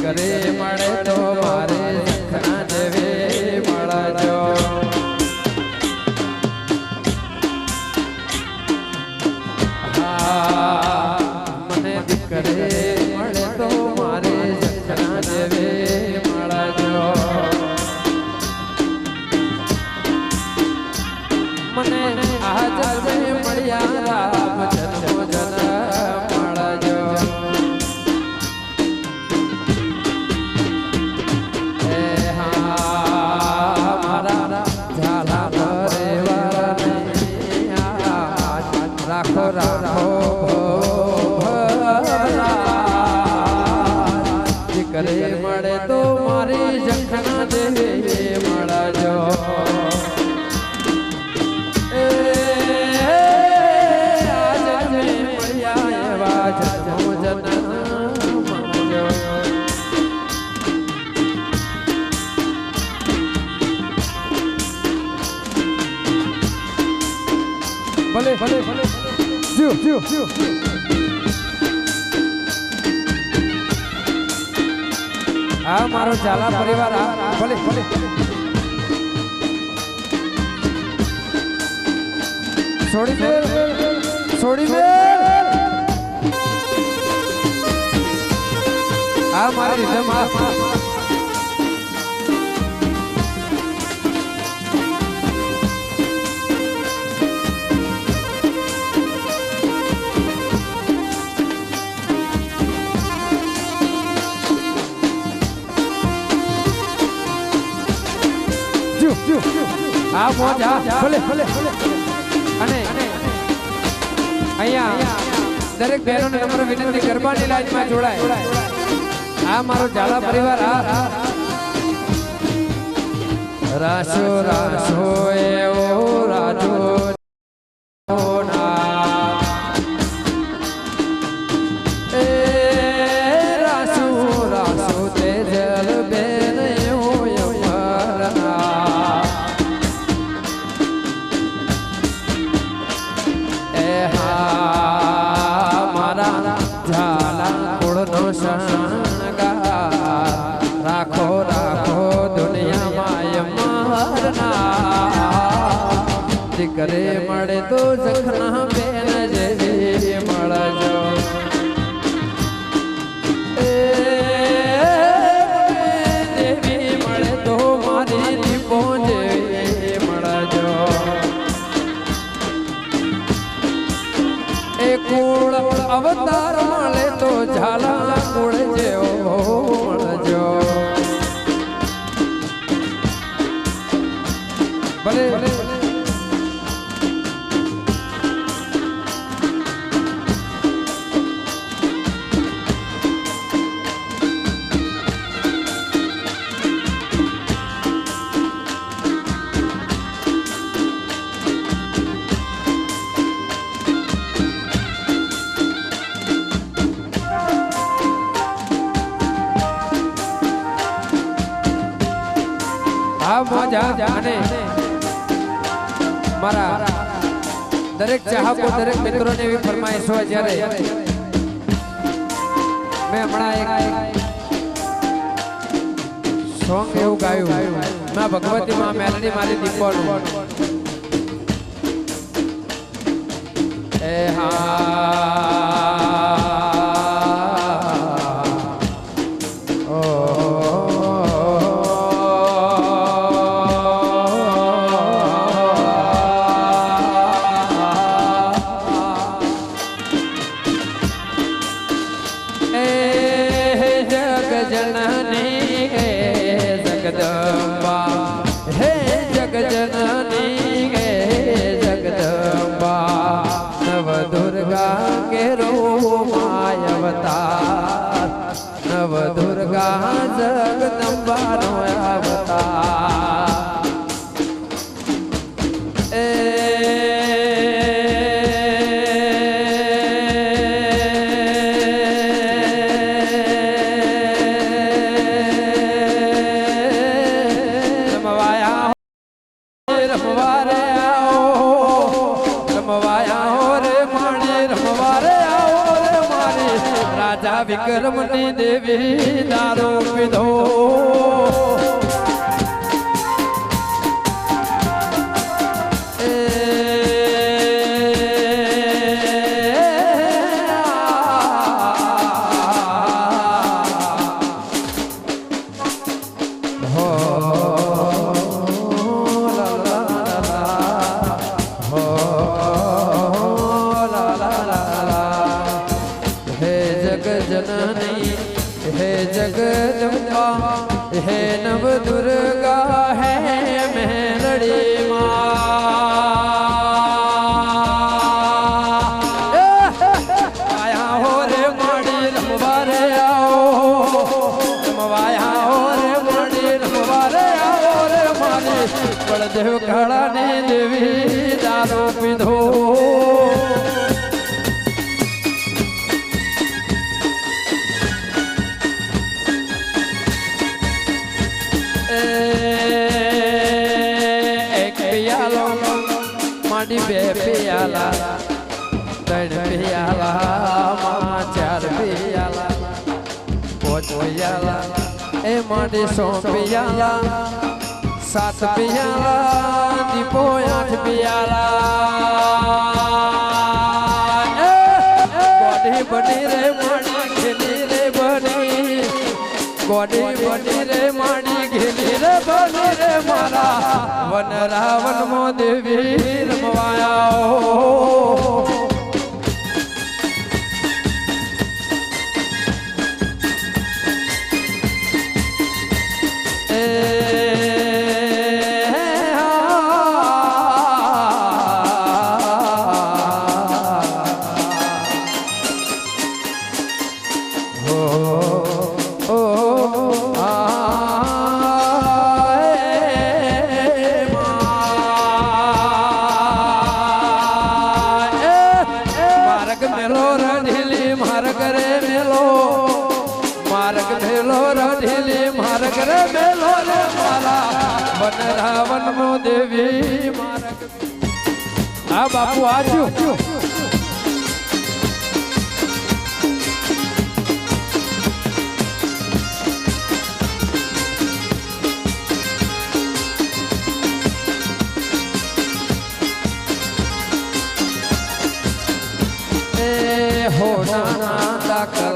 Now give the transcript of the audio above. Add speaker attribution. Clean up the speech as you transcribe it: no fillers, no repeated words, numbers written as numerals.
Speaker 1: દીકરી મળે તો મારે શંખના જેવી મળજો મને દીકરી મળે તો મારે શંખના જેવી મળજો મને આજ મળ્યા રામ જન્મ જન્મ મળજો રાખો રાખો દીકરી મળે તો મારી શંખના દેવી મળજો ભલે ભલે ભલે જીઓ જીઓ જીઓ આ મારો ઝાલા પરિવાર આ ભલે ભલે છોડી દે આ મારી રીધમ આ મોજ ભલે ભલે અને અહીંયા દરેક બહેનોને નમ્ર વિનંતી ગરબાની લાઈનમાં જોડાય આ મારો ઝાલા પરિવાર આ રાશો રાશો એવો રાજો રાખો રાખો દુનિયામાં દીકરી મળે તો શંખના બેન જેવી મળજો દેવી મળે તો મારી દીપો જેવી મળજો એ કુળ અવતાર મળે તો ઝાલા કુળ જેવો મળજો ભલે ભલે અને મારા દરેક ચાહકો દરેક મિત્રોને એવી ફરમાઈશ હોય જ્યારે મેં હમણાં એક સોંગ એવું ગાયું માં ભગવતી માં મેલડી મારી દીપોનું એ નવ દુર્ગા જગદંબાનો અવતાર રમવાયા રે માણે રમવારે આવો રે મારી રાજા વિક્રમની દેવી દારૂ પીધો जननी हे जगदम्बा हे नव दुर्गा है मेलड़ी माँ आया हो रे माड़ी रमवारे आओ रमवाया हो रे माड़ी रमवारे आओ रे माड़ी बलदेव खड़ा ने देवी दारू पीधो माड़ी बे पियाला त्रण पियाला मां चार पियाला पांच पियाला ए माड़ी 100 पियाला 7 पियाला दीपो 8 पियाला गोडी बनी रे माड़ी खेली रे बनी गोडी बनी रे माड़ी घेली रे बनी रे मारा वन रावण मो देवी रमवाया रे मेलो रे मारा वन रावण मो देवी मारक आ बापू आजू ए हो ना दाखल